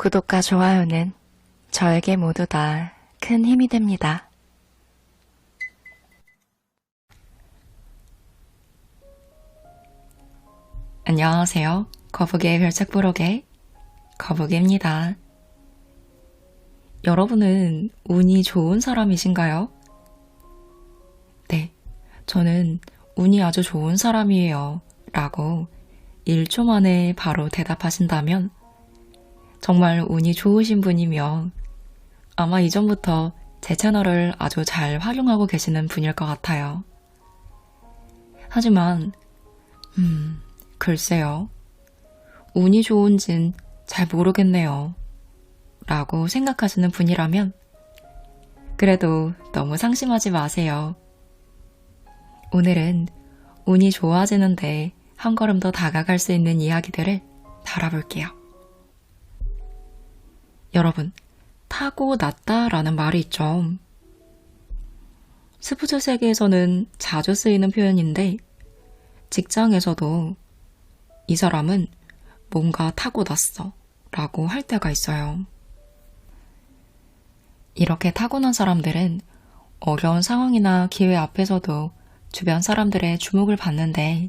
구독과 좋아요는 저에게 모두 다 큰 힘이 됩니다. 안녕하세요. 거북이의 별책 부록의 거북이입니다. 여러분은 운이 좋은 사람이신가요? 네, 저는 운이 아주 좋은 사람이에요. 라고 1초 만에 바로 대답하신다면 정말 운이 좋으신 분이며 아마 이전부터 제 채널을 아주 잘 활용하고 계시는 분일 것 같아요. 하지만 글쎄요. 운이 좋은진 잘 모르겠네요. 라고 생각하시는 분이라면 그래도 너무 상심하지 마세요. 오늘은 운이 좋아지는데 한 걸음 더 다가갈 수 있는 이야기들을 다뤄볼게요. 여러분, 타고났다라는 말이 있죠. 스포츠 세계에서는 자주 쓰이는 표현인데 직장에서도 이 사람은 뭔가 타고났어 라고 할 때가 있어요. 이렇게 타고난 사람들은 어려운 상황이나 기회 앞에서도 주변 사람들의 주목을 받는데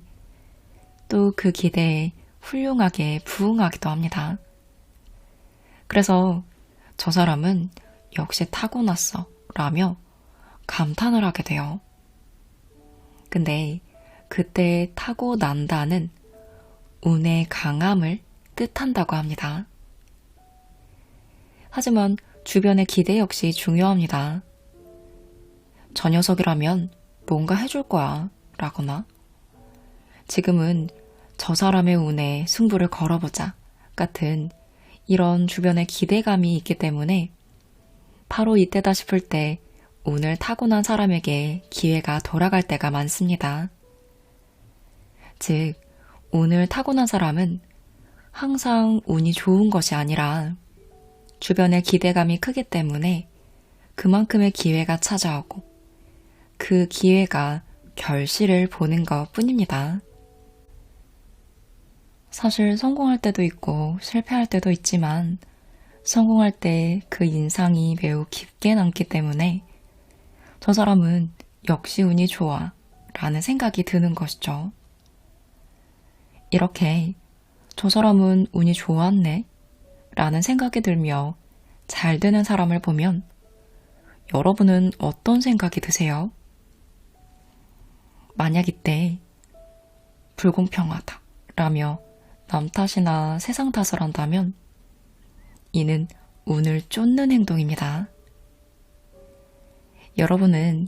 또 그 기대에 훌륭하게 부응하기도 합니다. 그래서 저 사람은 역시 타고났어 라며 감탄을 하게 돼요. 근데 그때 타고난다는 운의 강함을 뜻한다고 합니다. 하지만 주변의 기대 역시 중요합니다. 저 녀석이라면 뭔가 해줄 거야 라거나 지금은 저 사람의 운에 승부를 걸어보자 같은 이런 주변의 기대감이 있기 때문에 바로 이때다 싶을 때 운을 타고난 사람에게 기회가 돌아갈 때가 많습니다. 즉, 운을 타고난 사람은 항상 운이 좋은 것이 아니라 주변의 기대감이 크기 때문에 그만큼의 기회가 찾아오고 그 기회가 결실을 보는 것 뿐입니다. 사실 성공할 때도 있고 실패할 때도 있지만 성공할 때 그 인상이 매우 깊게 남기 때문에 저 사람은 역시 운이 좋아 라는 생각이 드는 것이죠. 이렇게 저 사람은 운이 좋았네 라는 생각이 들며 잘 되는 사람을 보면 여러분은 어떤 생각이 드세요? 만약 이때 불공평하다 라며 남 탓이나 세상 탓을 한다면 이는 운을 쫓는 행동입니다. 여러분은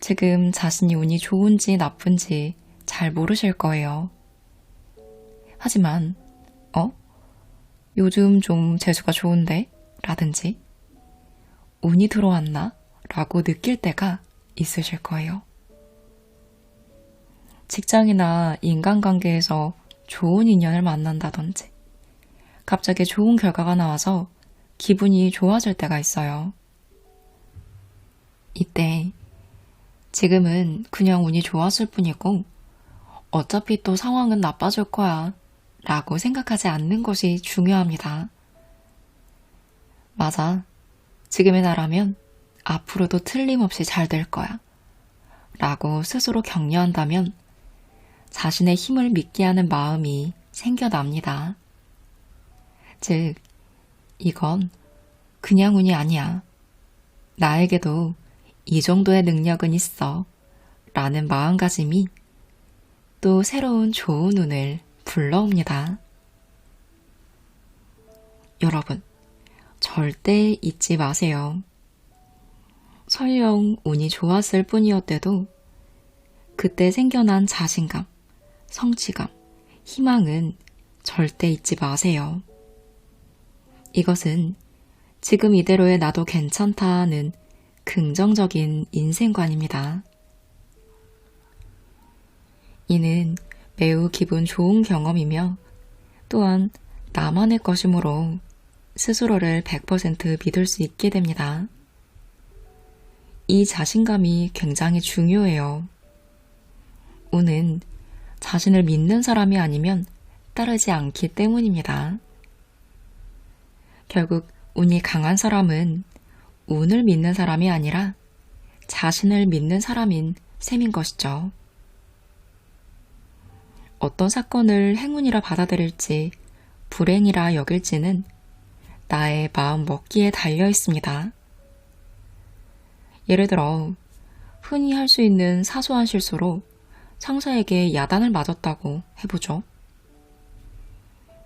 지금 자신이 운이 좋은지 나쁜지 잘 모르실 거예요. 하지만 요즘 좀 재수가 좋은데? 라든지 운이 들어왔나? 라고 느낄 때가 있으실 거예요. 직장이나 인간관계에서 좋은 인연을 만난다든지 갑자기 좋은 결과가 나와서 기분이 좋아질 때가 있어요. 이때 지금은 그냥 운이 좋았을 뿐이고 어차피 또 상황은 나빠질 거야 라고 생각하지 않는 것이 중요합니다. 맞아. 지금의 나라면 앞으로도 틀림없이 잘 될 거야 라고 스스로 격려한다면 자신의 힘을 믿게 하는 마음이 생겨납니다. 즉, 이건 그냥 운이 아니야. 나에게도 이 정도의 능력은 있어 라는 마음가짐이 또 새로운 좋은 운을 불러옵니다. 여러분, 절대 잊지 마세요. 설령 운이 좋았을 뿐이었대도 그때 생겨난 자신감, 성취감, 희망은 절대 잊지 마세요. 이것은 지금 이대로의 나도 괜찮다는 긍정적인 인생관입니다. 이는 매우 기분 좋은 경험이며 또한 나만의 것이므로 스스로를 100% 믿을 수 있게 됩니다. 이 자신감이 굉장히 중요해요. 운은 자신을 믿는 사람이 아니면 따르지 않기 때문입니다. 결국 운이 강한 사람은 운을 믿는 사람이 아니라 자신을 믿는 사람인 셈인 것이죠. 어떤 사건을 행운이라 받아들일지 불행이라 여길지는 나의 마음 먹기에 달려 있습니다. 예를 들어 흔히 할 수 있는 사소한 실수로 상사에게 야단을 맞았다고 해보죠.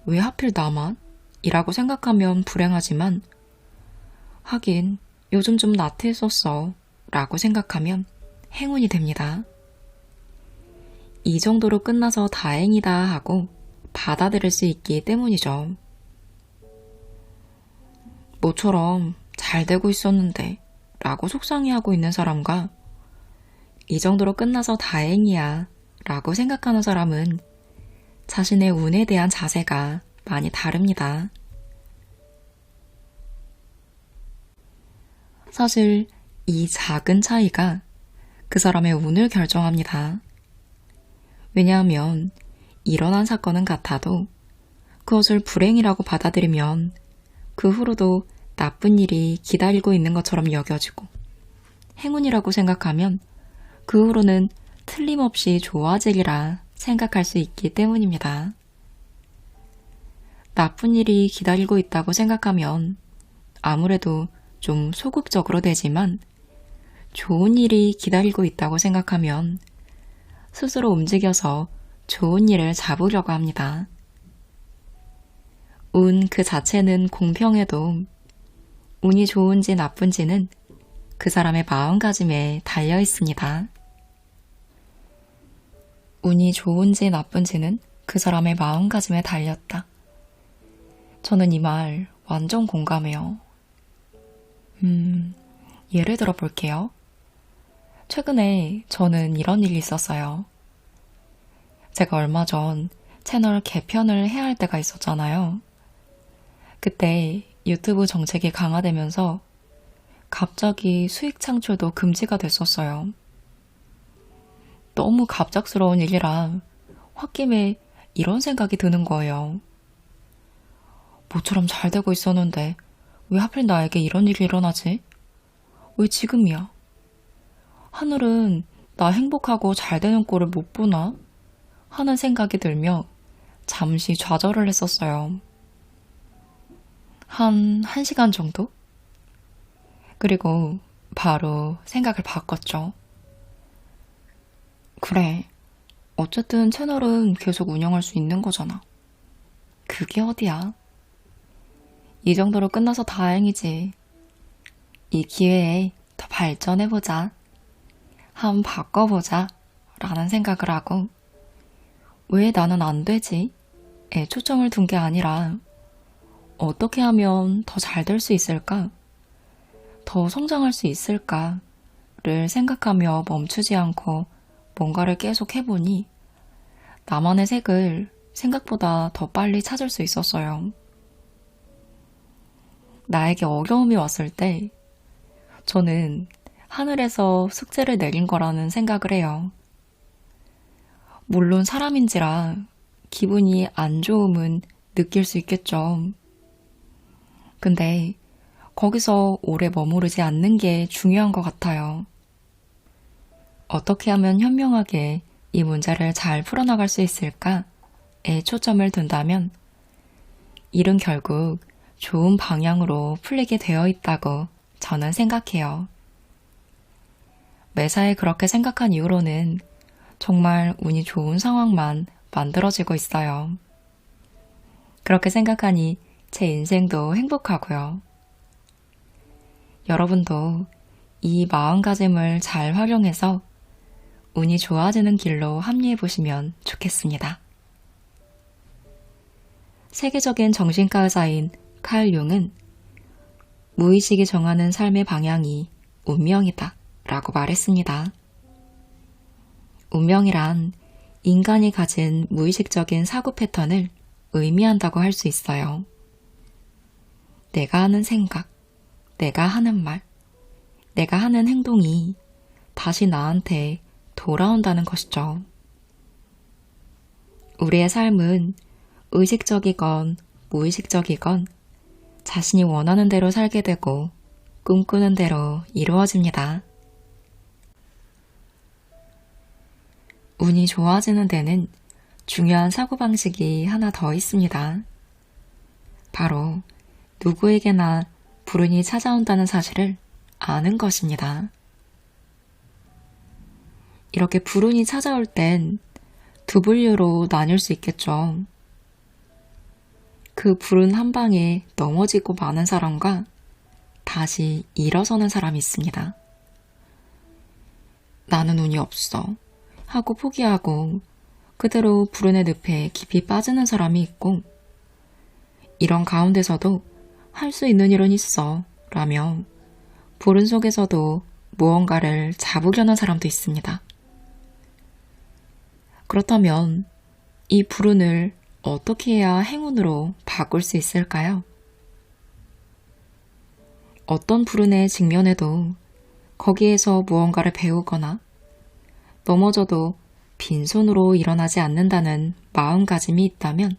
왜 하필 나만? 이라고 생각하면 불행하지만 하긴 요즘 좀 나태했었어 라고 생각하면 행운이 됩니다. 이 정도로 끝나서 다행이다 하고 받아들일 수 있기 때문이죠. 모처럼 잘 되고 있었는데 라고 속상해하고 있는 사람과 이 정도로 끝나서 다행이야 라고 생각하는 사람은 자신의 운에 대한 자세가 많이 다릅니다. 사실 이 작은 차이가 그 사람의 운을 결정합니다. 왜냐하면 일어난 사건은 같아도 그것을 불행이라고 받아들이면 그 후로도 나쁜 일이 기다리고 있는 것처럼 여겨지고 행운이라고 생각하면 그 후로는 틀림없이 좋아지리라 생각할 수 있기 때문입니다. 나쁜 일이 기다리고 있다고 생각하면 아무래도 좀 소극적으로 되지만 좋은 일이 기다리고 있다고 생각하면 스스로 움직여서 좋은 일을 잡으려고 합니다. 운 그 자체는 공평해도 운이 좋은지 나쁜지는 그 사람의 마음가짐에 달려 있습니다. 운이 좋은지 나쁜지는 그 사람의 마음가짐에 달렸다. 저는 이 말 완전 공감해요. 예를 들어 볼게요. 최근에 저는 이런 일이 있었어요. 제가 얼마 전 채널 개편을 해야 할 때가 있었잖아요. 그때 유튜브 정책이 강화되면서 갑자기 수익 창출도 금지가 됐었어요. 너무 갑작스러운 일이라 홧김에 이런 생각이 드는 거예요. 모처럼 잘 되고 있었는데 왜 하필 나에게 이런 일이 일어나지? 왜 지금이야? 하늘은 나 행복하고 잘 되는 꼴을 못 보나? 하는 생각이 들며 잠시 좌절을 했었어요. 한 1시간 정도? 그리고 바로 생각을 바꿨죠. 그래, 어쨌든 채널은 계속 운영할 수 있는 거잖아. 그게 어디야? 이 정도로 끝나서 다행이지. 이 기회에 더 발전해보자. 한번 바꿔보자. 라는 생각을 하고 왜 나는 안 되지? 에 초점을 둔 게 아니라 어떻게 하면 더 잘 될 수 있을까? 더 성장할 수 있을까를 생각하며 멈추지 않고 뭔가를 계속 해보니 나만의 색을 생각보다 더 빨리 찾을 수 있었어요. 나에게 어려움이 왔을 때 저는 하늘에서 숙제를 내린 거라는 생각을 해요. 물론 사람인지라 기분이 안 좋음은 느낄 수 있겠죠. 근데 거기서 오래 머무르지 않는 게 중요한 것 같아요. 어떻게 하면 현명하게 이 문제를 잘 풀어나갈 수 있을까에 초점을 둔다면 일은 결국 좋은 방향으로 풀리게 되어 있다고 저는 생각해요. 매사에 그렇게 생각한 이후로는 정말 운이 좋은 상황만 만들어지고 있어요. 그렇게 생각하니 제 인생도 행복하고요. 여러분도 이 마음가짐을 잘 활용해서 운이 좋아지는 길로 합류해 보시면 좋겠습니다. 세계적인 정신과 의사인 칼 융은 무의식이 정하는 삶의 방향이 운명이다 라고 말했습니다. 운명이란 인간이 가진 무의식적인 사고 패턴을 의미한다고 할 수 있어요. 내가 하는 생각, 내가 하는 말, 내가 하는 행동이 다시 나한테 돌아온다는 것이죠. 우리의 삶은 의식적이건 무의식적이건 자신이 원하는 대로 살게 되고 꿈꾸는 대로 이루어집니다. 운이 좋아지는 데는 중요한 사고방식이 하나 더 있습니다. 바로 누구에게나 불운이 찾아온다는 사실을 아는 것입니다. 이렇게 불운이 찾아올 땐 두 분류로 나뉠 수 있겠죠. 그 불운 한 방에 넘어지고 마는 사람과 다시 일어서는 사람이 있습니다. 나는 운이 없어 하고 포기하고 그대로 불운의 늪에 깊이 빠지는 사람이 있고, 이런 가운데서도 할 수 있는 일은 있어 라며 불운 속에서도 무언가를 잡으려는 사람도 있습니다. 그렇다면 이 불운을 어떻게 해야 행운으로 바꿀 수 있을까요? 어떤 불운에 직면해도 거기에서 무언가를 배우거나 넘어져도 빈손으로 일어나지 않는다는 마음가짐이 있다면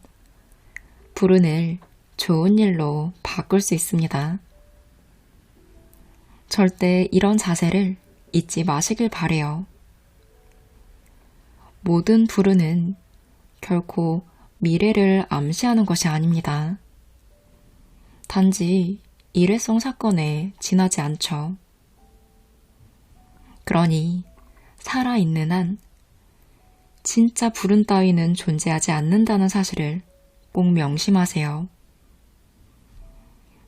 불운을 좋은 일로 바꿀 수 있습니다. 절대 이런 자세를 잊지 마시길 바래요. 모든 불운은 결코 미래를 암시하는 것이 아닙니다. 단지 일회성 사건에 지나지 않죠. 그러니 살아있는 한 진짜 불운 따위는 존재하지 않는다는 사실을 꼭 명심하세요.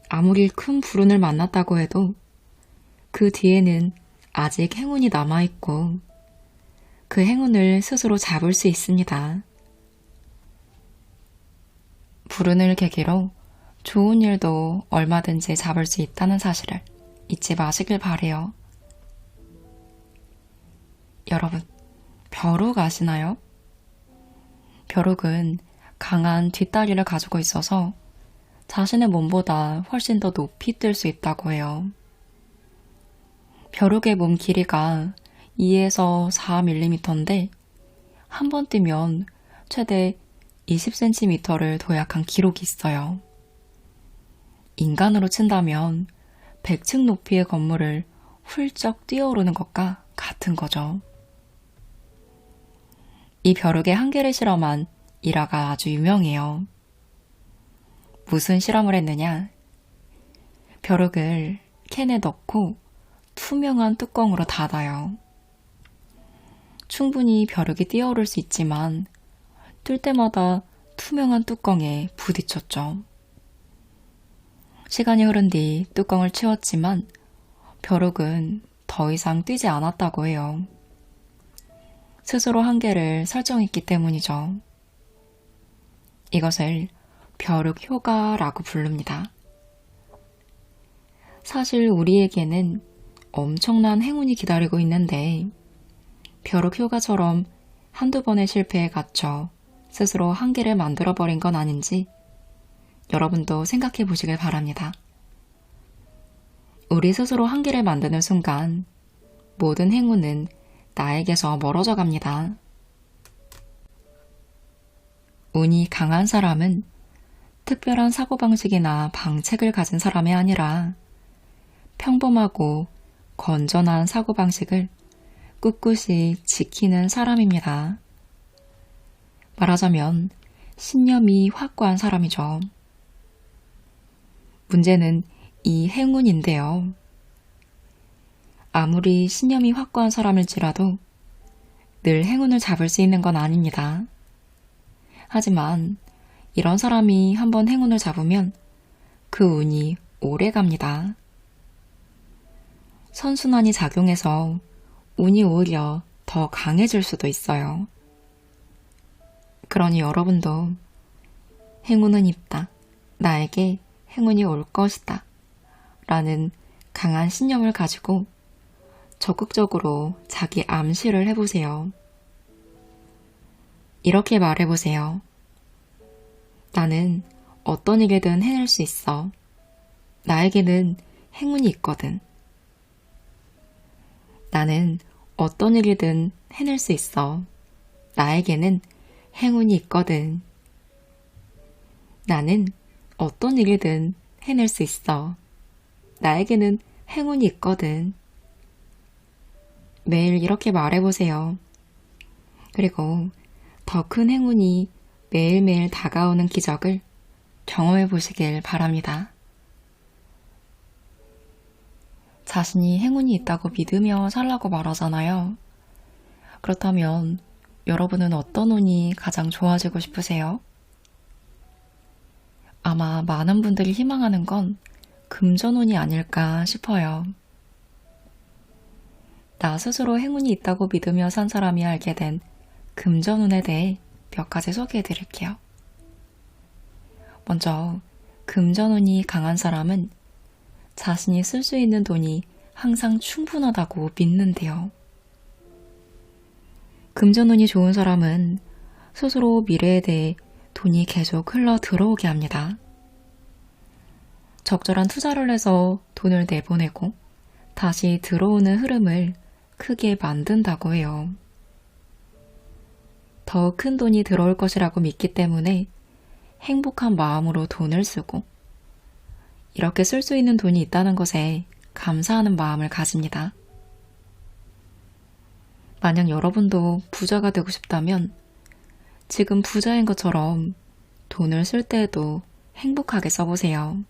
아무리 큰 불운을 만났다고 해도 그 뒤에는 아직 행운이 남아있고 그 행운을 스스로 잡을 수 있습니다. 불운을 계기로 좋은 일도 얼마든지 잡을 수 있다는 사실을 잊지 마시길 바래요. 여러분, 벼룩 아시나요? 벼룩은 강한 뒷다리를 가지고 있어서 자신의 몸보다 훨씬 더 높이 뜰 수 있다고 해요. 벼룩의 몸 길이가 2에서 4mm인데 한 번 뛰면 최대 20cm를 도약한 기록이 있어요. 인간으로 친다면 100층 높이의 건물을 훌쩍 뛰어오르는 것과 같은 거죠. 이 벼룩의 한계를 실험한 일화가 아주 유명해요. 무슨 실험을 했느냐? 벼룩을 캔에 넣고 투명한 뚜껑으로 닫아요. 충분히 벼룩이 뛰어오를 수 있지만 뜰 때마다 투명한 뚜껑에 부딪혔죠. 시간이 흐른 뒤 뚜껑을 치웠지만 벼룩은 더 이상 뛰지 않았다고 해요. 스스로 한계를 설정했기 때문이죠. 이것을 벼룩 효과라고 부릅니다. 사실 우리에게는 엄청난 행운이 기다리고 있는데 벼룩 효과처럼 한두 번의 실패에 갇혀 스스로 한계를 만들어버린 건 아닌지 여러분도 생각해 보시길 바랍니다. 우리 스스로 한계를 만드는 순간 모든 행운은 나에게서 멀어져 갑니다. 운이 강한 사람은 특별한 사고방식이나 방책을 가진 사람이 아니라 평범하고 건전한 사고방식을 꿋꿋이 지키는 사람입니다. 말하자면 신념이 확고한 사람이죠. 문제는 이 행운인데요. 아무리 신념이 확고한 사람일지라도 늘 행운을 잡을 수 있는 건 아닙니다. 하지만 이런 사람이 한번 행운을 잡으면 그 운이 오래 갑니다. 선순환이 작용해서 운이 오히려 더 강해질 수도 있어요. 그러니 여러분도 행운은 있다. 나에게 행운이 올 것이다. 라는 강한 신념을 가지고 적극적으로 자기 암시를 해보세요. 이렇게 말해보세요. 나는 어떤 일이든 해낼 수 있어. 나에게는 행운이 있거든. 나는 어떤 일이든 해낼 수 있어. 나에게는 행운이 있거든. 나는 어떤 일이든 해낼 수 있어. 나에게는 행운이 있거든. 매일 이렇게 말해보세요. 그리고 더 큰 행운이 매일매일 다가오는 기적을 경험해 보시길 바랍니다. 자신이 행운이 있다고 믿으며 살라고 말하잖아요. 그렇다면 여러분은 어떤 운이 가장 좋아지고 싶으세요? 아마 많은 분들이 희망하는 건 금전운이 아닐까 싶어요. 나 스스로 행운이 있다고 믿으며 산 사람이 알게 된 금전운에 대해 몇 가지 소개해 드릴게요. 먼저, 금전운이 강한 사람은 자신이 쓸 수 있는 돈이 항상 충분하다고 믿는데요. 금전운이 좋은 사람은 스스로 미래에 대해 돈이 계속 흘러 들어오게 합니다. 적절한 투자를 해서 돈을 내보내고 다시 들어오는 흐름을 크게 만든다고 해요. 더 큰 돈이 들어올 것이라고 믿기 때문에 행복한 마음으로 돈을 쓰고 이렇게 쓸 수 있는 돈이 있다는 것에 감사하는 마음을 가집니다. 만약 여러분도 부자가 되고 싶다면 지금 부자인 것처럼 돈을 쓸 때에도 행복하게 써보세요.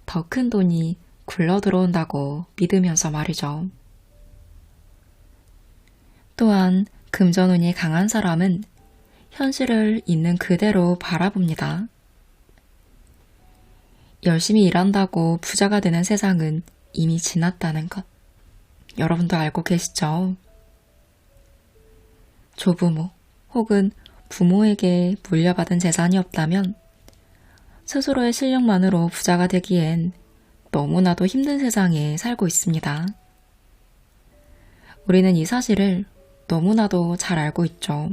더 큰 돈이 굴러 들어온다고 믿으면서 말이죠. 또한 금전운이 강한 사람은 현실을 있는 그대로 바라봅니다. 열심히 일한다고 부자가 되는 세상은 이미 지났다는 것. 여러분도 알고 계시죠? 조부모 혹은 부모에게 물려받은 재산이 없다면 스스로의 실력만으로 부자가 되기엔 너무나도 힘든 세상에 살고 있습니다. 우리는 이 사실을 너무나도 잘 알고 있죠.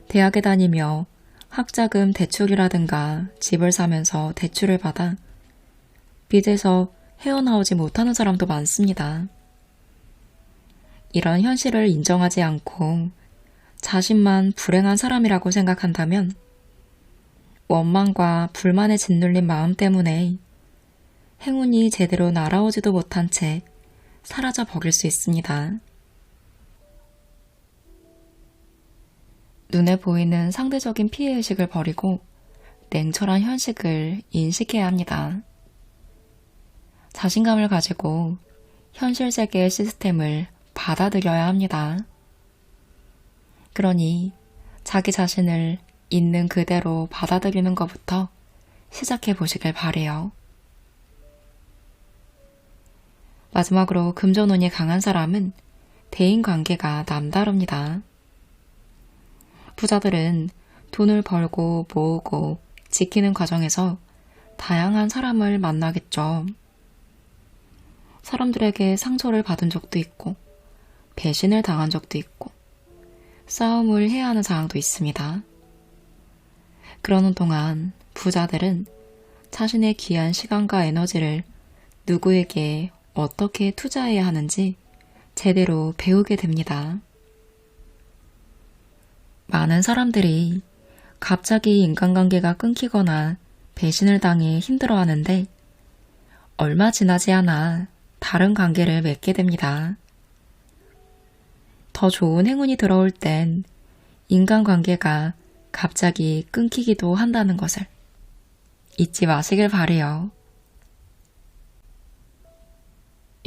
대학에 다니며 학자금 대출이라든가 집을 사면서 대출을 받아 빚에서 헤어나오지 못하는 사람도 많습니다. 이런 현실을 인정하지 않고 자신만 불행한 사람이라고 생각한다면 원망과 불만에 짓눌린 마음 때문에 행운이 제대로 날아오지도 못한 채 사라져 버릴 수 있습니다. 눈에 보이는 상대적인 피해의식을 버리고 냉철한 현실을 인식해야 합니다. 자신감을 가지고 현실 세계의 시스템을 받아들여야 합니다. 그러니 자기 자신을 있는 그대로 받아들이는 것부터 시작해 보시길 바래요. 마지막으로 금전운이 강한 사람은 대인관계가 남다릅니다. 부자들은 돈을 벌고 모으고 지키는 과정에서 다양한 사람을 만나겠죠. 사람들에게 상처를 받은 적도 있고 배신을 당한 적도 있고 싸움을 해야 하는 상황도 있습니다. 그러는 동안 부자들은 자신의 귀한 시간과 에너지를 누구에게 어떻게 투자해야 하는지 제대로 배우게 됩니다. 많은 사람들이 갑자기 인간관계가 끊기거나 배신을 당해 힘들어하는데 얼마 지나지 않아 다른 관계를 맺게 됩니다. 더 좋은 행운이 들어올 땐 인간관계가 갑자기 끊기기도 한다는 것을 잊지 마시길 바래요.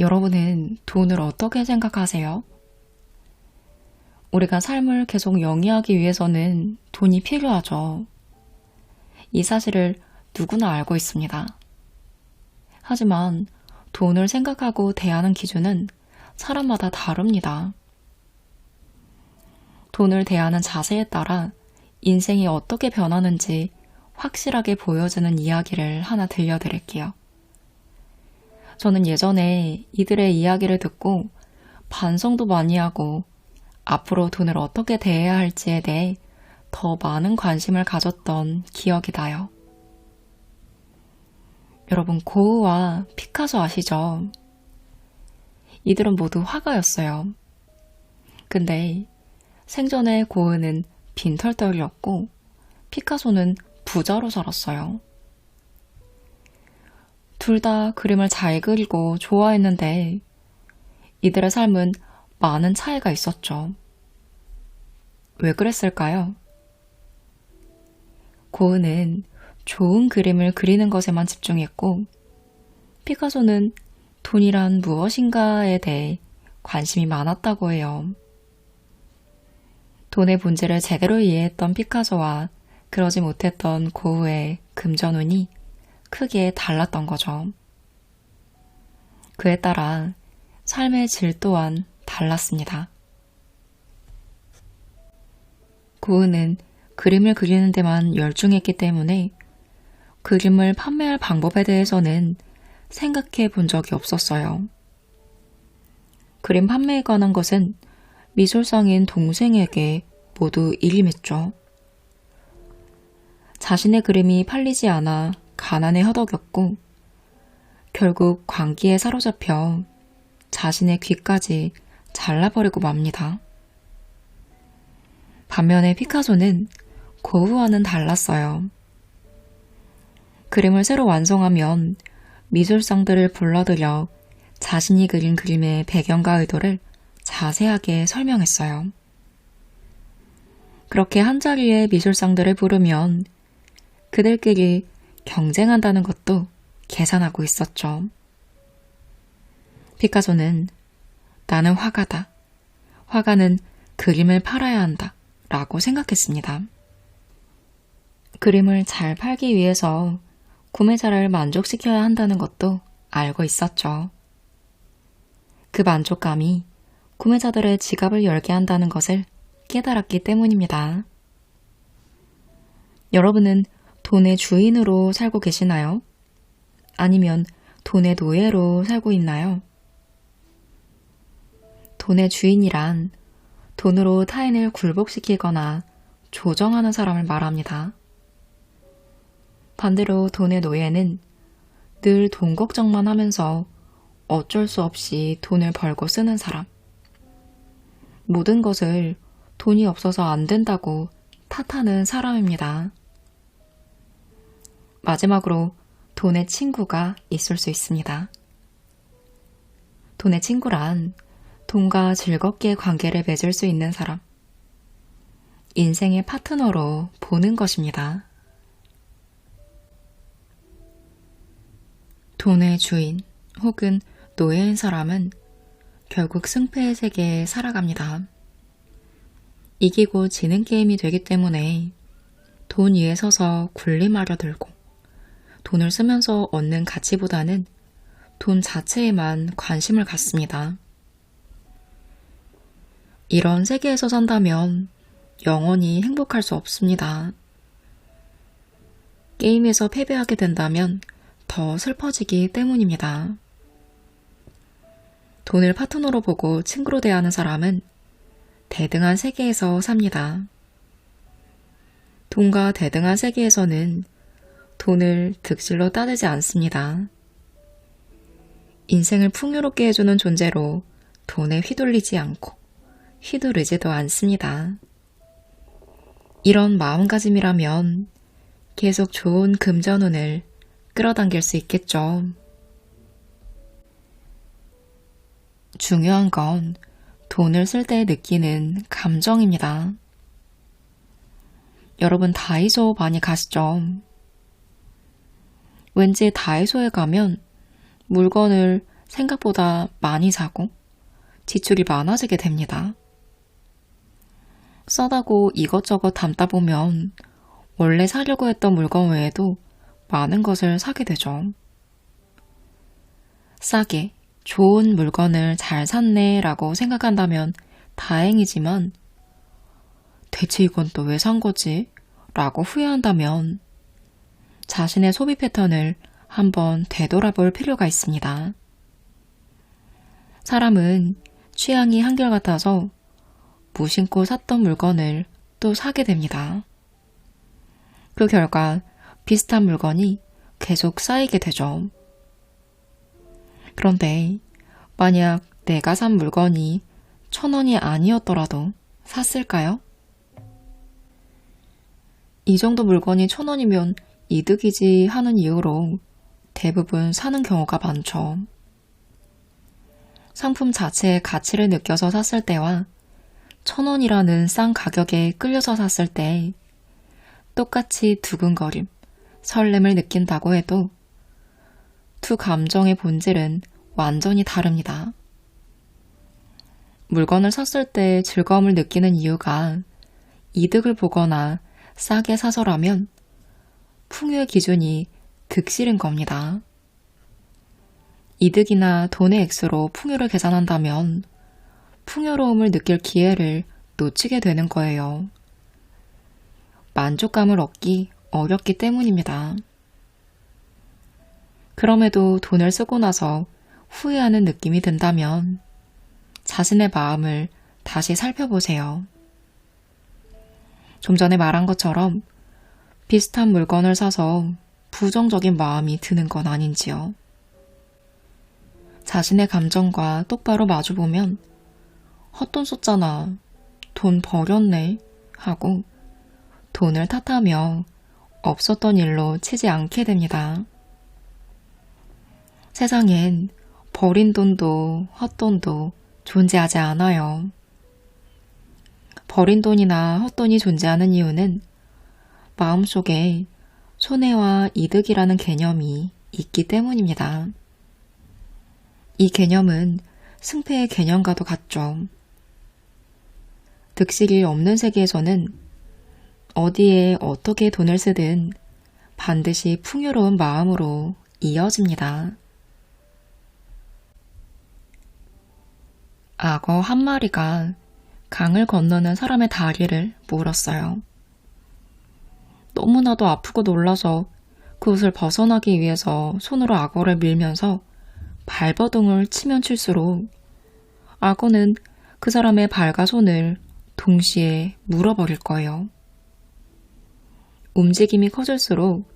여러분은 돈을 어떻게 생각하세요? 우리가 삶을 계속 영위하기 위해서는 돈이 필요하죠. 이 사실을 누구나 알고 있습니다. 하지만 돈을 생각하고 대하는 기준은 사람마다 다릅니다. 돈을 대하는 자세에 따라 인생이 어떻게 변하는지 확실하게 보여주는 이야기를 하나 들려드릴게요. 저는 예전에 이들의 이야기를 듣고 반성도 많이 하고 앞으로 돈을 어떻게 대해야 할지에 대해 더 많은 관심을 가졌던 기억이 나요. 여러분, 고흐와 피카소 아시죠? 이들은 모두 화가였어요. 근데 생전에 고흐는 빈털터리였고 피카소는 부자로 살았어요. 둘 다 그림을 잘 그리고 좋아했는데 이들의 삶은 많은 차이가 있었죠. 왜 그랬을까요? 고흐는 좋은 그림을 그리는 것에만 집중했고 피카소는 돈이란 무엇인가에 대해 관심이 많았다고 해요. 돈의 본질을 제대로 이해했던 피카소와 그러지 못했던 고흐의 금전운이 크게 달랐던 거죠. 그에 따라 삶의 질 또한 달랐습니다. 고흐는 그림을 그리는 데만 열중했기 때문에 그림을 판매할 방법에 대해서는 생각해 본 적이 없었어요. 그림 판매에 관한 것은 미술상인 동생에게 모두 일임했죠. 자신의 그림이 팔리지 않아 가난에 허덕였고 결국 광기에 사로잡혀 자신의 귀까지 잘라버리고 맙니다. 반면에 피카소는 고흐와는 달랐어요. 그림을 새로 완성하면 미술상들을 불러들여 자신이 그린 그림의 배경과 의도를 자세하게 설명했어요. 그렇게 한자리에 미술상들을 부르면 그들끼리 경쟁한다는 것도 계산하고 있었죠. 피카소는 나는 화가다. 화가는 그림을 팔아야 한다. 라고 생각했습니다. 그림을 잘 팔기 위해서 구매자를 만족시켜야 한다는 것도 알고 있었죠. 그 만족감이 구매자들의 지갑을 열게 한다는 것을 깨달았기 때문입니다. 여러분은 돈의 주인으로 살고 계시나요? 아니면 돈의 노예로 살고 있나요? 돈의 주인이란 돈으로 타인을 굴복시키거나 조정하는 사람을 말합니다. 반대로 돈의 노예는 늘 돈 걱정만 하면서 어쩔 수 없이 돈을 벌고 쓰는 사람. 모든 것을 돈이 없어서 안 된다고 탓하는 사람입니다. 마지막으로 돈의 친구가 있을 수 있습니다. 돈의 친구란 돈과 즐겁게 관계를 맺을 수 있는 사람, 인생의 파트너로 보는 것입니다. 돈의 주인 혹은 노예인 사람은 결국 승패의 세계에 살아갑니다. 이기고 지는 게임이 되기 때문에 돈 위에 서서 군림하려 들고 돈을 쓰면서 얻는 가치보다는 돈 자체에만 관심을 갖습니다. 이런 세계에서 산다면 영원히 행복할 수 없습니다. 게임에서 패배하게 된다면 더 슬퍼지기 때문입니다. 돈을 파트너로 보고 친구로 대하는 사람은 대등한 세계에서 삽니다. 돈과 대등한 세계에서는 돈을 득실로 따르지 않습니다. 인생을 풍요롭게 해주는 존재로 돈에 휘둘리지 않고 휘두르지도 않습니다. 이런 마음가짐이라면 계속 좋은 금전운을 끌어당길 수 있겠죠. 중요한 건 돈을 쓸 때 느끼는 감정입니다. 여러분 다이소 많이 가시죠? 왠지 다이소에 가면 물건을 생각보다 많이 사고 지출이 많아지게 됩니다. 싸다고 이것저것 담다 보면 원래 사려고 했던 물건 외에도 많은 것을 사게 되죠. 싸게 좋은 물건을 잘 샀네 라고 생각한다면 다행이지만 대체 이건 또 왜 산 거지? 라고 후회한다면 자신의 소비 패턴을 한번 되돌아볼 필요가 있습니다. 사람은 취향이 한결같아서 무심코 샀던 물건을 또 사게 됩니다. 그 결과 비슷한 물건이 계속 쌓이게 되죠. 그런데 만약 내가 산 물건이 1,000원이 아니었더라도 샀을까요? 이 정도 물건이 1,000원이면 이득이지 하는 이유로 대부분 사는 경우가 많죠. 상품 자체의 가치를 느껴서 샀을 때와 1,000원이라는 싼 가격에 끌려서 샀을 때 똑같이 두근거림, 설렘을 느낀다고 해도 두 감정의 본질은 완전히 다릅니다. 물건을 샀을 때 즐거움을 느끼는 이유가 이득을 보거나 싸게 사서라면 풍요의 기준이 득실인 겁니다. 이득이나 돈의 액수로 풍요를 계산한다면 풍요로움을 느낄 기회를 놓치게 되는 거예요. 만족감을 얻기 어렵기 때문입니다. 그럼에도 돈을 쓰고 나서 후회하는 느낌이 든다면 자신의 마음을 다시 살펴보세요. 좀 전에 말한 것처럼 비슷한 물건을 사서 부정적인 마음이 드는 건 아닌지요. 자신의 감정과 똑바로 마주보면 헛돈 썼잖아, 돈 버렸네 하고 돈을 탓하며 없었던 일로 치지 않게 됩니다. 세상엔 버린 돈도 헛돈도 존재하지 않아요. 버린 돈이나 헛돈이 존재하는 이유는 마음속에 손해와 이득이라는 개념이 있기 때문입니다. 이 개념은 승패의 개념과도 같죠. 득실이 없는 세계에서는 어디에 어떻게 돈을 쓰든 반드시 풍요로운 마음으로 이어집니다. 악어 한 마리가 강을 건너는 사람의 다리를 물었어요. 너무나도 아프고 놀라서 그곳을 벗어나기 위해서 손으로 악어를 밀면서 발버둥을 치면 칠수록 악어는 그 사람의 발과 손을 동시에 물어버릴 거예요. 움직임이 커질수록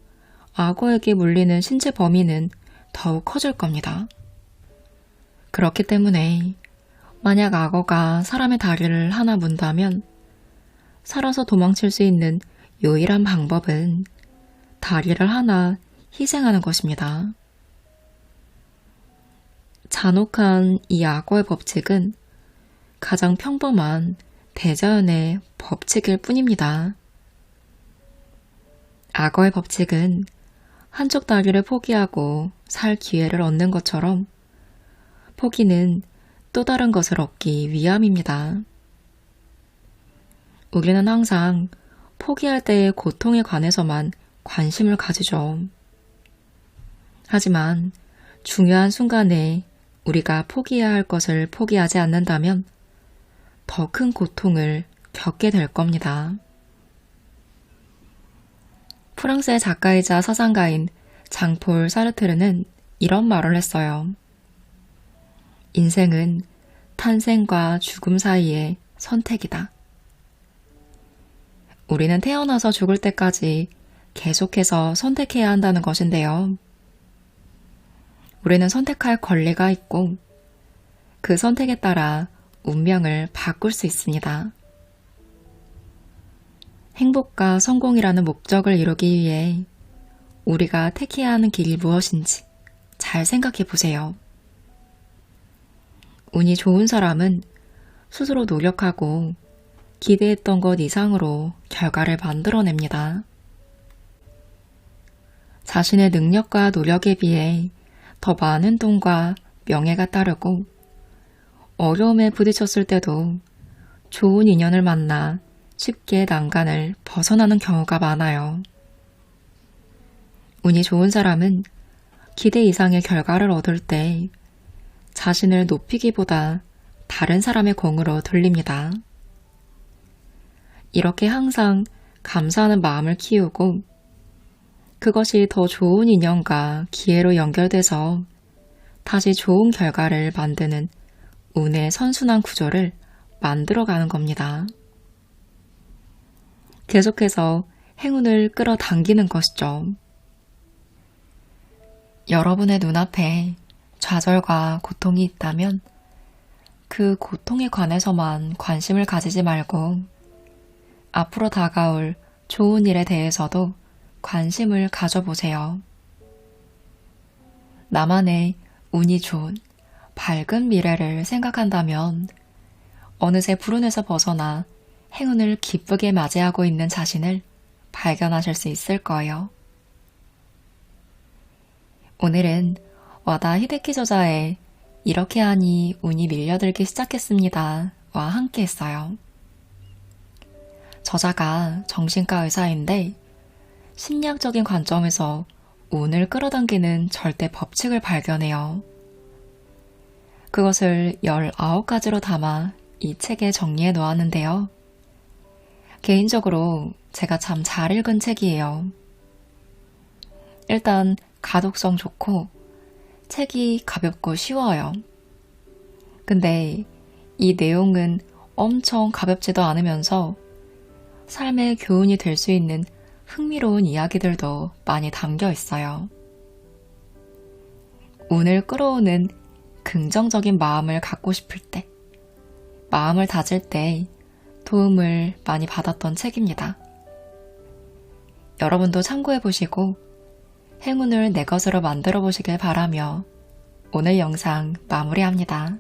악어에게 물리는 신체 범위는 더욱 커질 겁니다. 그렇기 때문에 만약 악어가 사람의 다리를 하나 문다면 살아서 도망칠 수 있는 유일한 방법은 다리를 하나 희생하는 것입니다. 잔혹한 이 악어의 법칙은 가장 평범한 대자연의 법칙일 뿐입니다. 악어의 법칙은 한쪽 다리를 포기하고 살 기회를 얻는 것처럼 포기는 또 다른 것을 얻기 위함입니다. 우리는 항상 포기할 때의 고통에 관해서만 관심을 가지죠. 하지만 중요한 순간에 우리가 포기해야 할 것을 포기하지 않는다면 더 큰 고통을 겪게 될 겁니다. 프랑스의 작가이자 사상가인 장폴 사르트르는 이런 말을 했어요. 인생은 탄생과 죽음 사이의 선택이다. 우리는 태어나서 죽을 때까지 계속해서 선택해야 한다는 것인데요. 우리는 선택할 권리가 있고 그 선택에 따라 운명을 바꿀 수 있습니다. 행복과 성공이라는 목적을 이루기 위해 우리가 택해야 하는 길이 무엇인지 잘 생각해 보세요. 운이 좋은 사람은 스스로 노력하고 기대했던 것 이상으로 결과를 만들어냅니다. 자신의 능력과 노력에 비해 더 많은 돈과 명예가 따르고 어려움에 부딪혔을 때도 좋은 인연을 만나 쉽게 난간을 벗어나는 경우가 많아요. 운이 좋은 사람은 기대 이상의 결과를 얻을 때 자신을 높이기보다 다른 사람의 공으로 돌립니다. 이렇게 항상 감사하는 마음을 키우고 그것이 더 좋은 인연과 기회로 연결돼서 다시 좋은 결과를 만드는 운의 선순환 구조를 만들어가는 겁니다. 계속해서 행운을 끌어당기는 것이죠. 여러분의 눈앞에 좌절과 고통이 있다면 그 고통에 관해서만 관심을 가지지 말고 앞으로 다가올 좋은 일에 대해서도 관심을 가져보세요. 나만의 운이 좋은 밝은 미래를 생각한다면 어느새 불운에서 벗어나 행운을 기쁘게 맞이하고 있는 자신을 발견하실 수 있을 거예요. 오늘은 와다 히데키 저자의 이렇게 하니 운이 밀려들기 시작했습니다 와 함께 했어요. 저자가 정신과 의사인데 심리학적인 관점에서 운을 끌어당기는 절대 법칙을 발견해요. 그것을 19가지로 담아 이 책에 정리해 놓았는데요. 개인적으로 제가 참 잘 읽은 책이에요. 일단 가독성 좋고 책이 가볍고 쉬워요. 근데 이 내용은 엄청 가볍지도 않으면서 삶의 교훈이 될 수 있는 흥미로운 이야기들도 많이 담겨 있어요. 운을 끌어오는 긍정적인 마음을 갖고 싶을 때, 마음을 다질 때 도움을 많이 받았던 책입니다. 여러분도 참고해보시고 행운을 내 것으로 만들어 보시길 바라며 오늘 영상 마무리합니다.